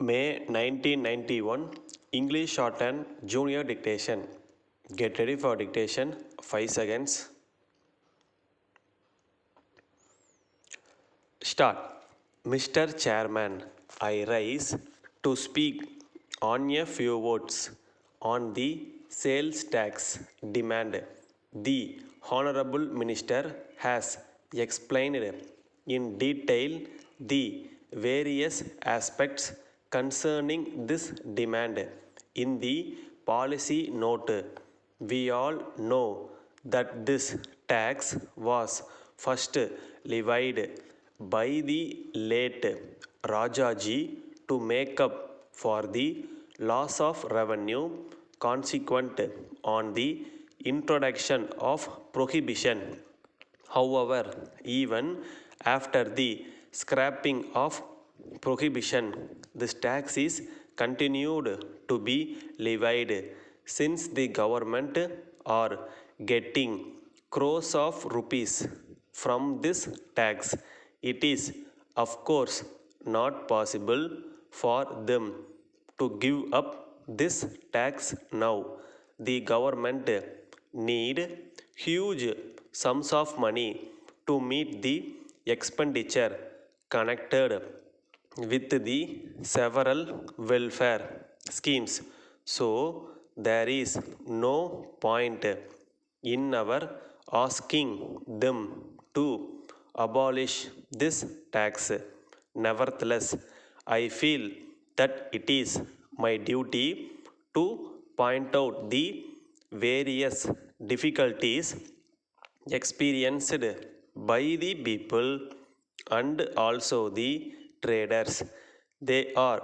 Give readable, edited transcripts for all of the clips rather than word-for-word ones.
May 1991 English Shorthand Junior Dictation. Get ready for dictation. 5 seconds. Start. Mr. Chairman, I rise to speak on a few words on the sales tax demand. The Honorable Minister has explained in detail the various aspects concerning this demand in the policy note. We all know that this tax was first levied by the late Rajaji to make up for the loss of revenue consequent on the introduction of prohibition. However, even after the scrapping of prohibition, this tax is continued to be levied since the government are getting crores of rupees from this tax. It is, of course, not possible for them to give up this tax now. The government need huge sums of money to meet the expenditure connected with the several welfare schemes. So there is no point in our asking them to abolish this tax. Nevertheless, I feel that it is my duty to point out the various difficulties experienced by the people and also the traders. They are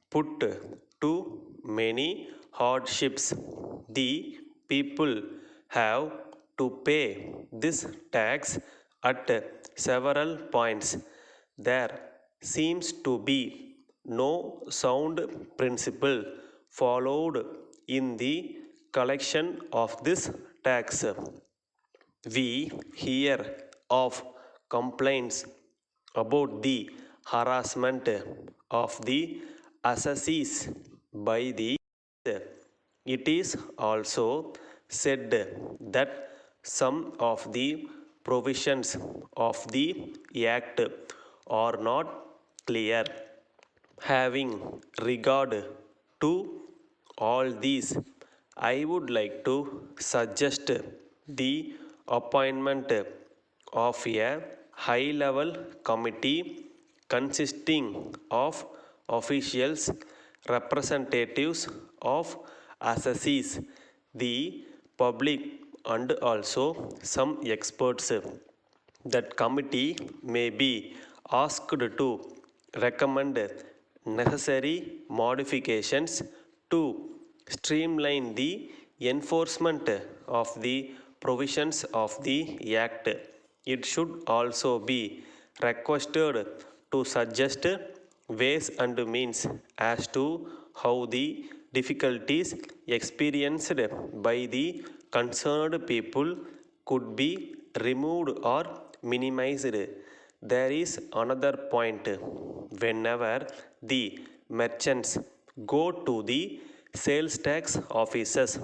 put to many hardships. The people have to pay this tax at several points. There seems to be no sound principle followed in the collection of this tax. We hear of complaints about the harassment of the assessees by the. It is also said that some of the provisions of the Act are not clear. Having regard to all these, I would like to suggest the appointment of a high-level committee consisting of officials, representatives of assessees, the public and also some experts. That committee may be asked to recommend necessary modifications to streamline the enforcement of the provisions of the Act. It should also be requested to suggest ways and means as to how the difficulties experienced by the concerned people could be removed or minimized. There is another point. Whenever the merchants go to the sales tax offices,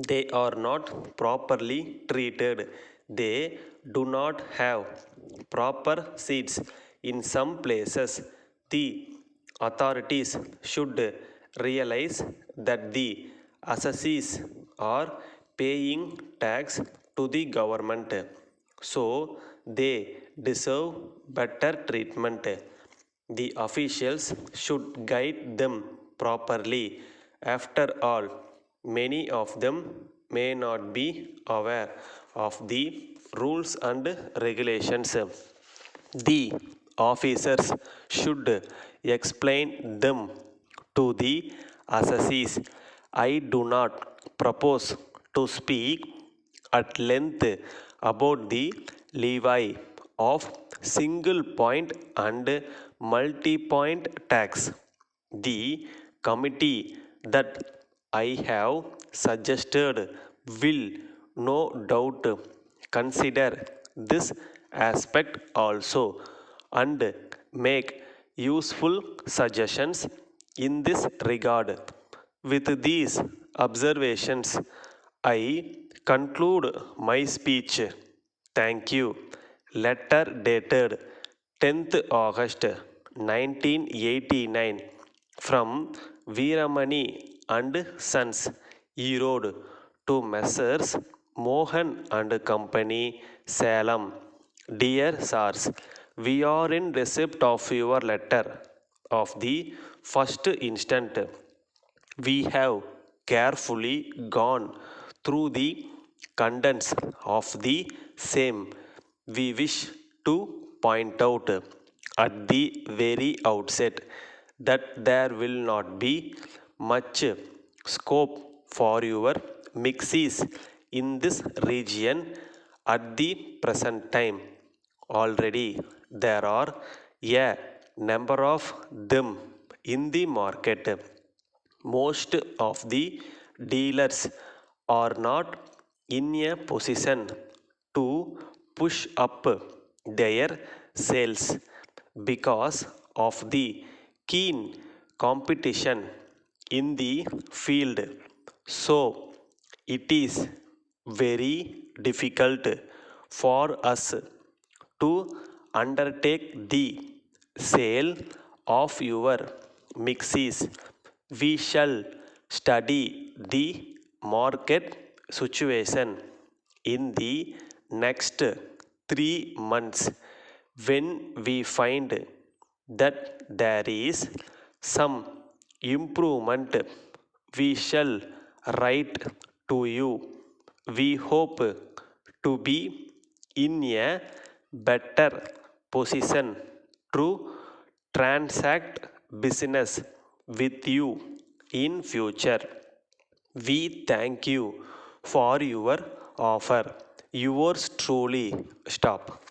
they are not properly treated. They do not have proper seats. In some places, the authorities should realize that the assessees are paying tax to the government, so they deserve better treatment. The officials should guide them properly. After all, many of them may not be aware of the rules and regulations. The officers should explain them to the assessees. I do not propose to speak at length about the levy of single point and multi-point tax. The committee that I have suggested will no doubt consider this aspect also and make useful suggestions in this regard. With these observations, I conclude my speech. Thank you. Letter dated 10th August 1989 from Veeramani and Sons, Erode to Messrs. Mohan and Company, Salem. Dear Sirs, we are in receipt of your letter of the first instant. We have carefully gone through the contents of the same. We wish to point out at the very outset that there will not be much scope for your mixes in this region at the present time. Already there are a number of them in the market. Most of the dealers are not in a position to push up their sales because of the keen competition in the field. So it is very difficult for us to undertake the sale of your mixes. We shall study the market situation in the next 3 months. When we find that there is some improvement, we shall write to you. We hope to be in a better position to transact business with you in future. We thank you for your offer. Yours truly. Stop.